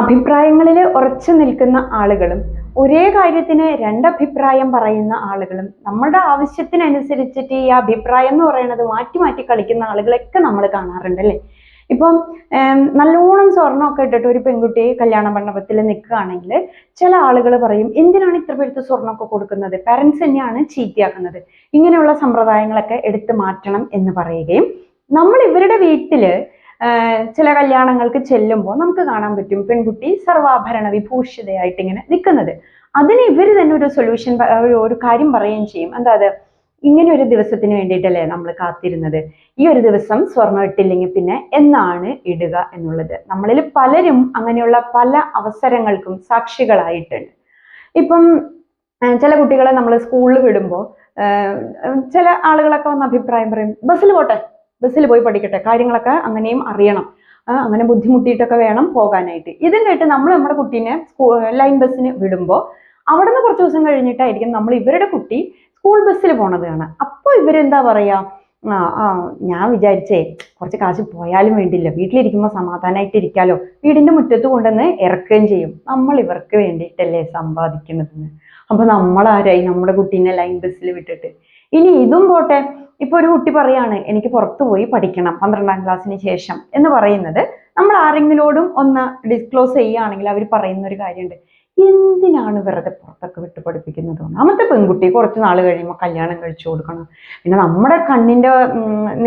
അഭിപ്രായങ്ങളിൽ ഉറച്ചു നിൽക്കുന്ന ആളുകളും ഒരേ കാര്യത്തിന് രണ്ടഭിപ്രായം പറയുന്ന ആളുകളും നമ്മുടെ ആവശ്യത്തിനനുസരിച്ചിട്ട് ഈ അഭിപ്രായം എന്ന് പറയുന്നത് മാറ്റി മാറ്റി കളിക്കുന്ന ആളുകളൊക്കെ നമ്മൾ കാണാറുണ്ട് അല്ലേ. ഇപ്പം നല്ലോണം സ്വർണ്ണമൊക്കെ ഇട്ടിട്ട് ഒരു പെൺകുട്ടി കല്യാണ മണ്ഡപത്തിൽ നിൽക്കുകയാണെങ്കിൽ ചില ആളുകൾ പറയും, എന്തിനാണ് ഇത്ര പേർക്ക് സ്വർണ്ണമൊക്കെ കൊടുക്കുന്നത്, പാരന്റ്സ് തന്നെയാണ് ചീത്തയാക്കുന്നത്, ഇങ്ങനെയുള്ള സമ്പ്രദായങ്ങളൊക്കെ എടുത്തു മാറ്റണം എന്ന് പറയുകയും, നമ്മൾ ഇവരുടെ വീട്ടില് ചില കല്യാണങ്ങൾക്ക് ചെല്ലുമ്പോൾ നമുക്ക് കാണാൻ പറ്റും പെൺകുട്ടി സർവാഭരണ വിഭൂഷിതയായിട്ട് ഇങ്ങനെ നിൽക്കുന്നത്. അതിന് ഇവർ തന്നെ ഒരു സൊല്യൂഷൻ, ഒരു കാര്യം പറയുകയും ചെയ്യും. എന്താ അത്, ഇങ്ങനെ ഒരു ദിവസത്തിന് വേണ്ടിയിട്ടല്ലേ നമ്മൾ കാത്തിരുന്നത്, ഈ ഒരു ദിവസം സ്വർണ്ണം ഇട്ടില്ലെങ്കിൽ പിന്നെ എന്നാണ് ഇടുക എന്നുള്ളത്. നമ്മളിൽ പലരും അങ്ങനെയുള്ള പല അവസരങ്ങൾക്കും സാക്ഷികളായിട്ടുണ്ട്. ഇപ്പം ചില കുട്ടികളെ നമ്മൾ സ്കൂളിൽ വിടുമ്പോൾ ചില ആളുകളൊക്കെ വന്ന് അഭിപ്രായം പറയും, ബസ്സിൽ പോട്ടെ, ബസ്സിൽ പോയി പഠിക്കട്ടെ, കാര്യങ്ങളൊക്കെ അങ്ങനെയും അറിയണം, അങ്ങനെ ബുദ്ധിമുട്ടിയിട്ടൊക്കെ വേണം പോകാനായിട്ട്. ഇതും കേട്ട് നമ്മൾ നമ്മുടെ കുട്ടീനെ ലൈൻ ബസ്സിന് വിടുമ്പോൾ അവിടെ നിന്ന് കുറച്ച് ദിവസം കഴിഞ്ഞിട്ടായിരിക്കും നമ്മൾ ഇവരുടെ കുട്ടി സ്കൂൾ ബസ്സിൽ പോണത് കാണാം. അപ്പോൾ ഇവരെന്താ പറയാ, ഞാൻ വിചാരിച്ചേ കുറച്ച് കാശ് പോയാലും വേണ്ടില്ല, വീട്ടിലിരിക്കുമ്പോൾ സമാധാനമായിട്ട് ഇരിക്കാലോ, വീടിന്റെ മുറ്റത്ത് കൊണ്ടുവന്ന് ഇറക്കുകയും ചെയ്യും, നമ്മൾ ഇവർക്ക് വേണ്ടിയിട്ടല്ലേ സമ്പാദിക്കുന്നതെന്ന്. അപ്പൊ നമ്മളാരായി നമ്മുടെ കുട്ടീനെ ലൈൻ ബസ്സിൽ വിട്ടിട്ട്. ഇനി ഇതും പോട്ടെ, ഇപ്പൊ ഒരു കുട്ടി പറയാണ് എനിക്ക് പുറത്തു പോയി പഠിക്കണം 12ാം ക്ലാസ്സിന് ശേഷം എന്ന് പറയുന്നത്, നമ്മൾ ആരെങ്കിലോടും ഒന്ന് ഡിസ്ക്ലോസ് ചെയ്യുകയാണെങ്കിൽ അവർ പറയുന്ന ഒരു കാര്യമുണ്ട്, എന്തിനാണ് വെറുതെ പുറത്തൊക്കെ വിട്ട് പഠിപ്പിക്കുന്നത്, ഒന്നാമത്തെ പെൺകുട്ടി കുറച്ച് നാൾ കഴിയുമ്പോൾ കല്യാണം കഴിച്ചു കൊടുക്കണം, പിന്നെ നമ്മുടെ കണ്ണിന്റെ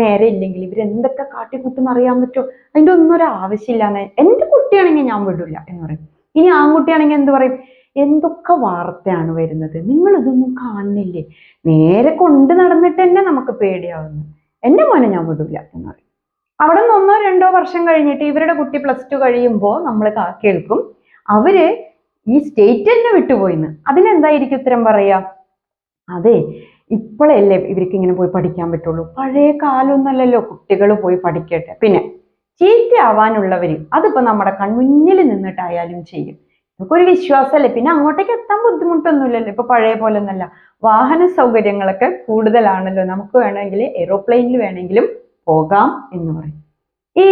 നേരെ ഇല്ലെങ്കിൽ ഇവരെന്തൊക്കെ കാട്ടിക്കൂട്ടെന്ന് അറിയാൻ പറ്റുമോ, അതിൻ്റെ ഒന്നും ഒരു ആവശ്യമില്ലാന്ന്, എൻ്റെ കുട്ടിയാണെങ്കിൽ ഞാൻ വിടില്ല എന്ന് പറയും. ഇനി ആൺകുട്ടിയാണെങ്കിൽ എന്ത് പറയും, എന്തൊക്കെ വാർത്തയാണ് വരുന്നത്, നിങ്ങൾ ഇതൊന്നും കാണുന്നില്ലേ, നേരെ കൊണ്ട് നടന്നിട്ട് തന്നെ നമുക്ക് പേടിയാവുന്നു, എൻ്റെ മോനെ ഞാൻ വിടില്ല എന്ന് പറയും. അവിടെ നിന്ന് 1-2 വർഷം കഴിഞ്ഞിട്ട് ഇവരുടെ കുട്ടി +2 കഴിയുമ്പോൾ നമ്മൾ കേൾക്കും അവര് ഈ സ്റ്റേറ്റ് തന്നെ വിട്ടുപോയിന്ന്. അതിനെന്തായിരിക്കും ഉത്തരം പറയാ, അതെ ഇപ്പോഴല്ലേ ഇവർക്ക് ഇങ്ങനെ പോയി പഠിക്കാൻ പറ്റുള്ളൂ, പഴയ കാലമൊന്നുമല്ലല്ലോ, കുട്ടികൾ പോയി പഠിക്കട്ടെ. പിന്നെ ചീത്തയാവാനുള്ളവര് അതിപ്പോ നമ്മുടെ കൺമുന്നിൽ നിന്നിട്ടായാലും ചെയ്യും, നമുക്ക് ഒരു വിശ്വാസമല്ലേ, പിന്നെ അങ്ങോട്ടേക്ക് എത്താൻ ബുദ്ധിമുട്ടൊന്നുമില്ലല്ലോ, ഇപ്പൊ പഴയ പോലെ ഒന്നല്ല, വാഹന സൗകര്യങ്ങളൊക്കെ കൂടുതലാണല്ലോ, നമുക്ക് വേണമെങ്കിൽ എയ്റോപ്ലെയിനിൽ വേണമെങ്കിലും പോകാം എന്ന് പറയും. ഈ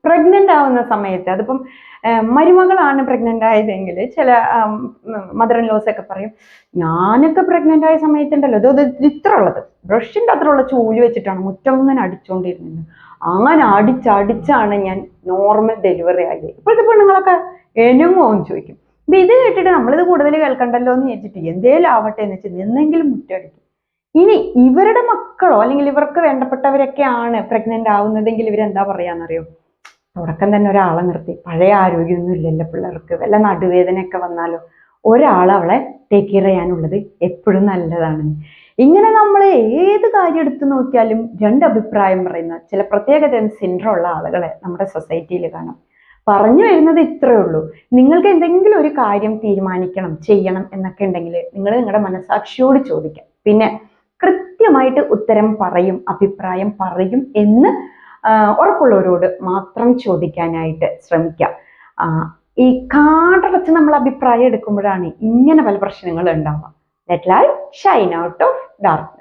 പ്രഗ്നന്റ് ആവുന്ന സമയത്ത്, അതിപ്പം മരുമകളാണ് പ്രഗ്നന്റ് ആയതെങ്കിൽ ചില മദർ ഇൻ ലോസ് ഒക്കെ പറയും, ഞാനൊക്കെ പ്രഗ്നന്റ് ആയ സമയത്തുണ്ടല്ലോ ഇത് ഇത്ര ഉള്ളത് ബ്രഷിന്റെ അത്രയുള്ള ചൂല് വെച്ചിട്ടാണ് മുറ്റം ഇങ്ങനെ അടിച്ചുകൊണ്ടിരുന്നത്, അങ്ങനെ അടിച്ചടിച്ചാണ് ഞാൻ നോർമൽ ഡെലിവറി ആയത്. ഇപ്പോഴത്തെ പെണ്ണുങ്ങളൊക്കെ എനുങ്ങോ എന്ന് ചോദിക്കും. അപ്പൊ ഇത് കേട്ടിട്ട് നമ്മളിത് കൂടുതൽ കേൾക്കണ്ടല്ലോ എന്ന് വിചാരിച്ചിട്ട് എന്തേലും ആവട്ടെ എന്ന് വെച്ചാൽ നിന്നെങ്കിലും മുറ്റടിക്കും. ഇനി ഇവരുടെ മക്കളോ അല്ലെങ്കിൽ ഇവർക്ക് വേണ്ടപ്പെട്ടവരൊക്കെ ആണ് പ്രഗ്നന്റ് ആവുന്നതെങ്കിൽ ഇവരെന്താ പറയാന്നറിയോ, തുടക്കം തന്നെ ഒരാളെ നിർത്തി, പഴയ ആരോഗ്യമൊന്നും ഇല്ലല്ലോ പിള്ളേർക്ക്, വല്ല നടുവേദനയൊക്കെ വന്നാലോ ഒരാൾ അവളെ ടേക്ക് കെയർ ചെയ്യാനുള്ളത് എപ്പോഴും നല്ലതാണ്. ഇങ്ങനെ നമ്മൾ ഏത് കാര്യം എടുത്തു നോക്കിയാലും രണ്ടഭിപ്രായം പറയുന്ന ചില പ്രത്യേകതരം സിൻഡ്രോം ഉള്ള ആളുകളെ നമ്മുടെ സൊസൈറ്റിയിൽ കാണാം. പറഞ്ഞു വരുന്നത് ഇത്രയേ ഉള്ളൂ, നിങ്ങൾക്ക് എന്തെങ്കിലും ഒരു കാര്യം തീരുമാനിക്കണം, ചെയ്യണം എന്നൊക്കെ ഉണ്ടെങ്കിൽ നിങ്ങൾ നിങ്ങളുടെ മനസാക്ഷിയോട് ചോദിക്കാം. പിന്നെ കൃത്യമായിട്ട് ഉത്തരം പറയും, അഭിപ്രായം പറയും എന്ന് ഉറപ്പുള്ളവരോട് മാത്രം ചോദിക്കാനായിട്ട് ശ്രമിക്കാം. ഈ കാടടച്ച് നമ്മൾ അഭിപ്രായം എടുക്കുമ്പോഴാണ് ഇങ്ങനെ പല പ്രശ്നങ്ങൾ ഉണ്ടാവുക. Let light Shine out of dark.